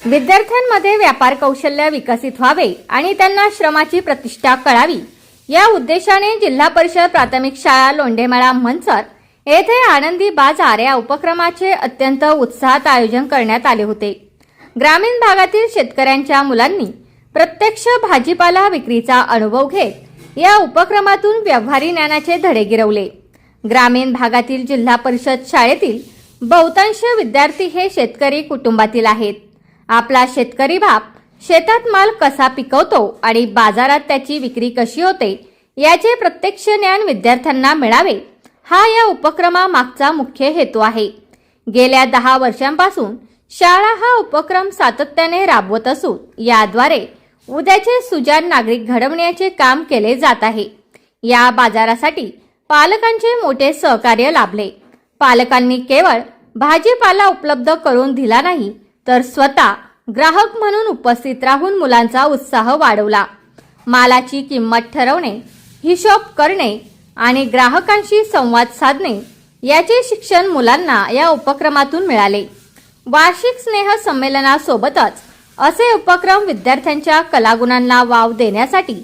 विद्यार्थ्यांमध्ये व्यापार कौशल्य विकसित व्हावे आणि त्यांना श्रमाची प्रतिष्ठा कळावी या उद्देशाने जिल्हा परिषद प्राथमिक शाळा लोंढेमळा मनसर येथे आनंदी बाजार या उपक्रमाचे अत्यंत उत्साहात आयोजन करण्यात आले होते। ग्रामीण भागातील शेतकऱ्यांच्या मुलांनी प्रत्यक्ष भाजीपाला विक्रीचा अनुभव घेत या उपक्रमातून व्यवहारी ज्ञानाचे धडे गिरवले। ग्रामीण भागातील जिल्हा परिषद शाळेतील बहुतांश विद्यार्थी हे शेतकरी कुटुंबातील आहेत। आपला शेतकरी बाप शेतात माल कसा पिकवतो आणि बाजारात त्याची विक्री कशी होते याचे प्रत्यक्ष ज्ञान विद्यार्थ्यांना मिळावे हा या उपक्रमामागचा मुख्य हेतू आहे। गेल्या 10 वर्षांपासून शाळा हा उपक्रम सातत्याने राबवत असून याद्वारे उद्याचे सुजाण नागरिक घडवण्याचे काम केले जात आहे। या बाजारासाठी पालकांचे मोठे सहकार्य लाभले। पालकांनी केवळ भाजीपाला उपलब्ध करून दिला नाही तर स्वतः ग्राहक म्हणून उपस्थित राहून मुलांचा उत्साह वाढवला। मालाची किंमत ठरवणे, हिशोब करणे आणि ग्राहकांशी संवाद साधणे याचे शिक्षण मुलांना या उपक्रमातून मिळाले। वार्षिक स्नेह संमेलनासोबतच असे उपक्रम विद्यार्थ्यांच्या कलागुणांना वाव देण्यासाठी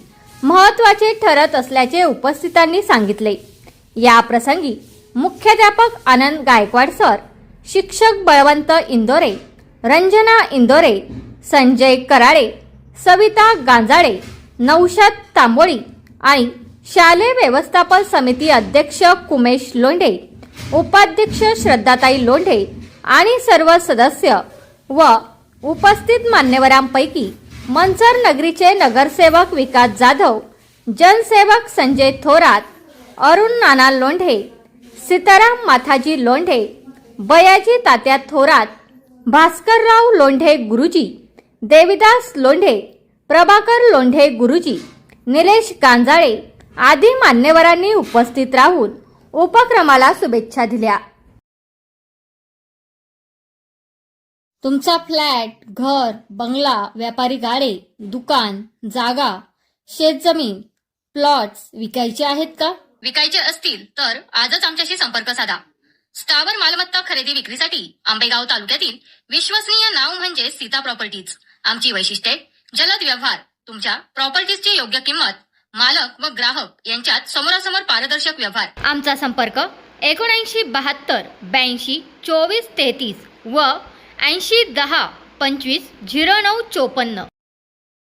महत्त्वाचे ठरत असल्याचे उपस्थितांनी सांगितले। या प्रसंगी मुख्याध्यापक आनंद गायकवाड सर, शिक्षक बळवंत इंदोरे, रंजना इंदोरे, संजय कराळे, सविता गांजाडे, नौशाद तांबोळी आणि शालेय व्यवस्थापन समिती अध्यक्ष कुमेश लोंढे, उपाध्यक्ष श्रद्धाताई लोंढे आणि सर्व सदस्य व उपस्थित मान्यवरांपैकी मनसर नगरीचे नगरसेवक विकास जाधव, जनसेवक संजय थोरात, अरुण नाना लोंढे, सीताराम माथाजी लोंढे, बयाजी तात्या थोरात, भास्करराव लोंढे गुरुजी, देविदास लोंढे, प्रभाकर लोंढे गुरुजी, निलेश गांजाळे आदी मान्यवरांनी उपस्थित राहून उपक्रमाला शुभेच्छा दिल्या। तुमचा फ्लॅट, घर, बंगला, व्यापारी गाडे, दुकान, जागा, शेतजमीन, प्लॉट्स विकायचे आहेत का? विकायचे असतील तर आजच आमच्याशी संपर्क साधा। स्थावर मालमत्ता खरेदी विक्रीसाठी आंबेगाव तालुक्यातील विश्वसनीय नाव म्हणजे सीता प्रॉपर्टीज। आमची वैशिष्ट्ये: जलद व्यवहार, तुमच्या प्रॉपर्टीजची योग्य किंमत, मालक व ग्राहक यांच्यात समोरासमोर पारदर्शक व्यवहार। आमचा संपर्क 79 72 82 24 33 व 80 10 25 09 54।